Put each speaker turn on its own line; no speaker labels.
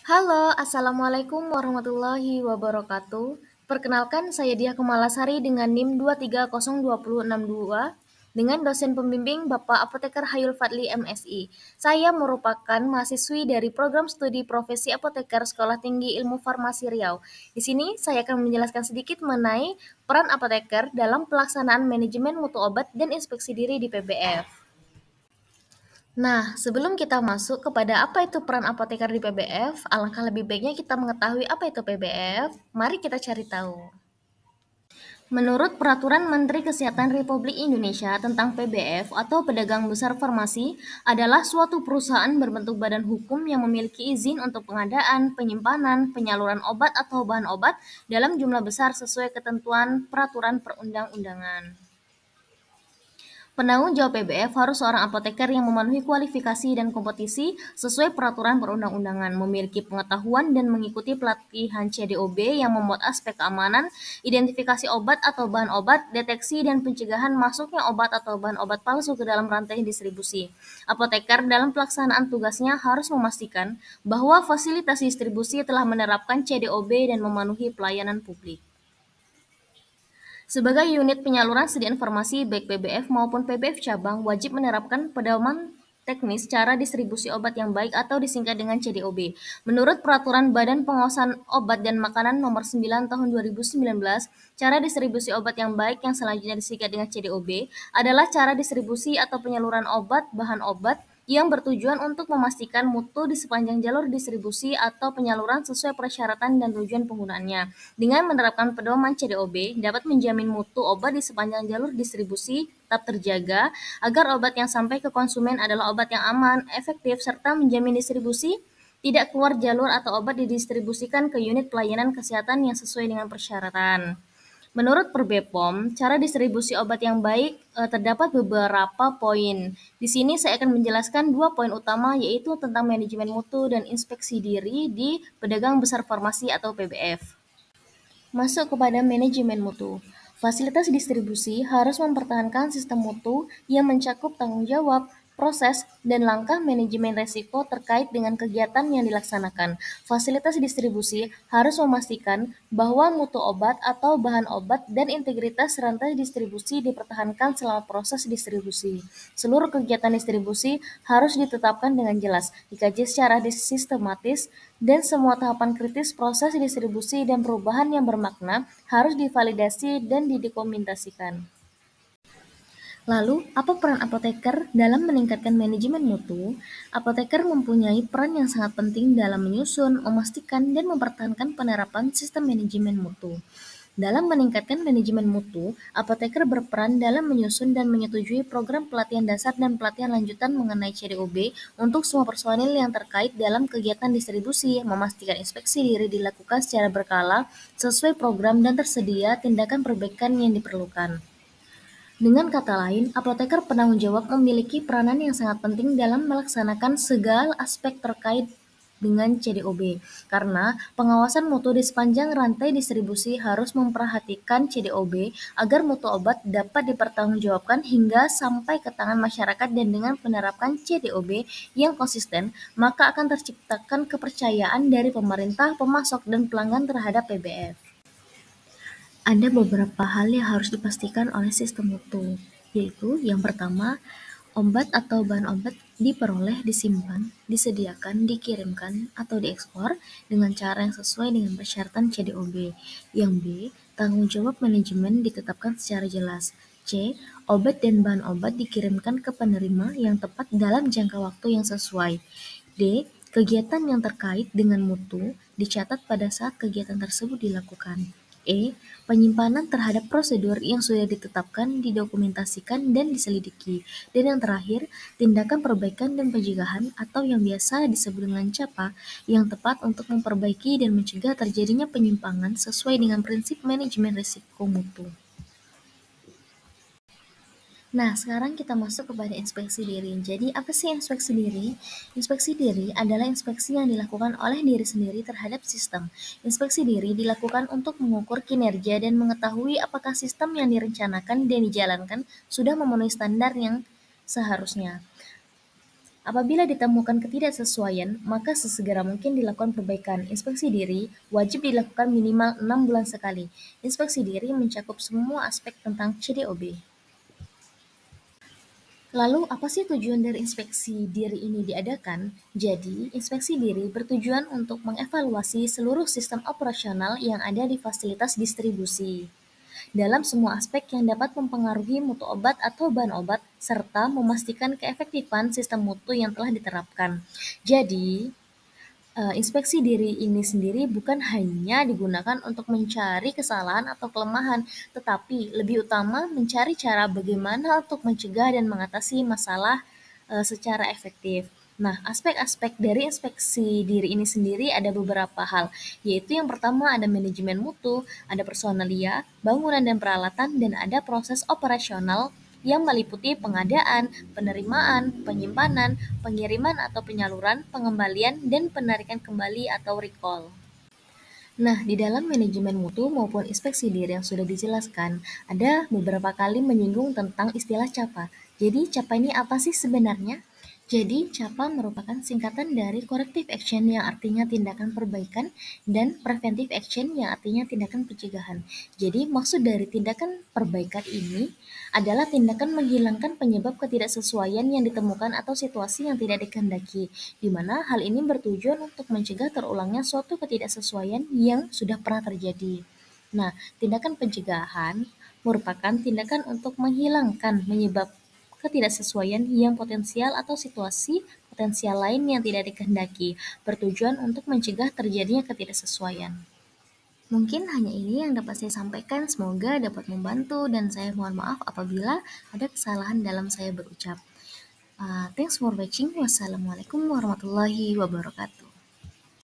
Halo, Assalamualaikum warahmatullahi wabarakatuh. Perkenalkan, saya Diah Kemalasari dengan NIM 2302062 dengan dosen pembimbing Bapak Apoteker Hayul Fadli MSI. Saya merupakan mahasiswi dari program studi profesi apoteker Sekolah Tinggi Ilmu Farmasi Riau. Di sini saya akan menjelaskan sedikit mengenai peran apoteker dalam pelaksanaan manajemen mutu obat dan inspeksi diri di PBF. Nah, sebelum kita masuk kepada apa itu peran apoteker di PBF, alangkah lebih baiknya kita mengetahui apa itu PBF. Mari kita cari tahu. Menurut Peraturan Menteri Kesehatan Republik Indonesia tentang PBF atau Pedagang Besar Farmasi adalah suatu perusahaan berbentuk badan hukum yang memiliki izin untuk pengadaan, penyimpanan, penyaluran obat atau bahan obat dalam jumlah besar sesuai ketentuan peraturan perundang-undangan. Penanggung jawab PBF harus seorang apoteker yang memenuhi kualifikasi dan kompetisi sesuai peraturan perundang-undangan, memiliki pengetahuan dan mengikuti pelatihan CDOB yang memuat aspek keamanan, identifikasi obat atau bahan obat, deteksi dan pencegahan masuknya obat atau bahan obat palsu ke dalam rantai distribusi. Apoteker dalam pelaksanaan tugasnya harus memastikan bahwa fasilitas distribusi telah menerapkan CDOB dan memenuhi pelayanan publik. Sebagai unit penyaluran sedia informasi, baik PBF maupun PBF cabang wajib menerapkan pedoman teknis cara distribusi obat yang baik atau disingkat dengan CDOB. Menurut Peraturan Badan Pengawasan Obat dan Makanan Nomor 9 Tahun 2019, cara distribusi obat yang baik yang selanjutnya disingkat dengan CDOB adalah cara distribusi atau penyaluran obat, bahan obat, yang bertujuan untuk memastikan mutu di sepanjang jalur distribusi atau penyaluran sesuai persyaratan dan tujuan penggunaannya. Dengan menerapkan pedoman CDOB, dapat menjamin mutu obat di sepanjang jalur distribusi tetap terjaga agar obat yang sampai ke konsumen adalah obat yang aman, efektif, serta menjamin distribusi tidak keluar jalur atau obat didistribusikan ke unit pelayanan kesehatan yang sesuai dengan persyaratan. Menurut Perbepom, cara distribusi obat yang baik terdapat beberapa poin. Di sini saya akan menjelaskan 2 poin utama, yaitu tentang manajemen mutu dan inspeksi diri di pedagang besar farmasi atau PBF. Masuk kepada manajemen mutu. Fasilitas distribusi harus mempertahankan sistem mutu yang mencakup tanggung jawab, proses, dan langkah manajemen resiko terkait dengan kegiatan yang dilaksanakan. Fasilitas distribusi harus memastikan bahwa mutu obat atau bahan obat dan integritas rantai distribusi dipertahankan selama proses distribusi. Seluruh kegiatan distribusi harus ditetapkan dengan jelas, dikaji secara sistematis, dan semua tahapan kritis proses distribusi dan perubahan yang bermakna harus divalidasi dan didokumentasikan. Lalu, apa peran apoteker dalam meningkatkan manajemen mutu? Apoteker mempunyai peran yang sangat penting dalam menyusun, memastikan, dan mempertahankan penerapan sistem manajemen mutu. Dalam meningkatkan manajemen mutu, apoteker berperan dalam menyusun dan menyetujui program pelatihan dasar dan pelatihan lanjutan mengenai CDOB untuk semua personil yang terkait dalam kegiatan distribusi, memastikan inspeksi diri dilakukan secara berkala sesuai program dan tersedia tindakan perbaikan yang diperlukan. Dengan kata lain, apoteker penanggung jawab memiliki peranan yang sangat penting dalam melaksanakan segala aspek terkait dengan CDOB, karena pengawasan mutu di sepanjang rantai distribusi harus memperhatikan CDOB agar mutu obat dapat dipertanggungjawabkan hingga sampai ke tangan masyarakat, dan dengan menerapkan CDOB yang konsisten, maka akan terciptakan kepercayaan dari pemerintah, pemasok, dan pelanggan terhadap PBF. Ada beberapa hal yang harus dipastikan oleh sistem mutu, yaitu yang pertama, obat atau bahan obat diperoleh, disimpan, disediakan, dikirimkan, atau diekspor dengan cara yang sesuai dengan persyaratan CDOB. Yang B, tanggung jawab manajemen ditetapkan secara jelas. C, obat dan bahan obat dikirimkan ke penerima yang tepat dalam jangka waktu yang sesuai. D, kegiatan yang terkait dengan mutu dicatat pada saat kegiatan tersebut dilakukan. E, penyimpanan terhadap prosedur yang sudah ditetapkan, didokumentasikan, dan diselidiki. Dan yang terakhir, tindakan perbaikan dan pencegahan atau yang biasa disebut dengan CAPA yang tepat untuk memperbaiki dan mencegah terjadinya penyimpangan sesuai dengan prinsip manajemen risiko mutu. Nah, sekarang kita masuk kepada inspeksi diri. Jadi, apa sih inspeksi diri? Inspeksi diri adalah inspeksi yang dilakukan oleh diri sendiri terhadap sistem. Inspeksi diri dilakukan untuk mengukur kinerja dan mengetahui apakah sistem yang direncanakan dan dijalankan sudah memenuhi standar yang seharusnya. Apabila ditemukan ketidaksesuaian, maka sesegera mungkin dilakukan perbaikan. Inspeksi diri wajib dilakukan minimal 6 bulan sekali. Inspeksi diri mencakup semua aspek tentang CDOB. Lalu, apa sih tujuan dari inspeksi diri ini diadakan? Jadi, inspeksi diri bertujuan untuk mengevaluasi seluruh sistem operasional yang ada di fasilitas distribusi dalam semua aspek yang dapat mempengaruhi mutu obat atau bahan obat, serta memastikan keefektifan sistem mutu yang telah diterapkan. Jadi, inspeksi diri ini sendiri bukan hanya digunakan untuk mencari kesalahan atau kelemahan, tetapi lebih utama mencari cara bagaimana untuk mencegah dan mengatasi masalah secara efektif. Nah, aspek-aspek dari inspeksi diri ini sendiri ada beberapa hal, yaitu yang pertama ada manajemen mutu, ada personalia, bangunan dan peralatan, dan ada proses operasional yang meliputi pengadaan, penerimaan, penyimpanan, pengiriman atau penyaluran, pengembalian, dan penarikan kembali atau recall. Nah, di dalam manajemen mutu maupun inspeksi diri yang sudah dijelaskan, ada beberapa kali menyinggung tentang istilah CAPA. Jadi, CAPA ini apa sih sebenarnya? Jadi, CAPA merupakan singkatan dari corrective action yang artinya tindakan perbaikan dan preventive action yang artinya tindakan pencegahan. Jadi, maksud dari tindakan perbaikan ini adalah tindakan menghilangkan penyebab ketidaksesuaian yang ditemukan atau situasi yang tidak dikehendaki, di mana hal ini bertujuan untuk mencegah terulangnya suatu ketidaksesuaian yang sudah pernah terjadi. Nah, tindakan pencegahan merupakan tindakan untuk menghilangkan menyebab ketidaksesuaian yang potensial atau situasi potensial lain yang tidak dikehendaki, bertujuan untuk mencegah terjadinya ketidaksesuaian. Mungkin hanya ini yang dapat saya sampaikan, semoga dapat membantu dan saya mohon maaf apabila ada kesalahan dalam saya berucap. Thanks for watching. Wassalamualaikum warahmatullahi wabarakatuh.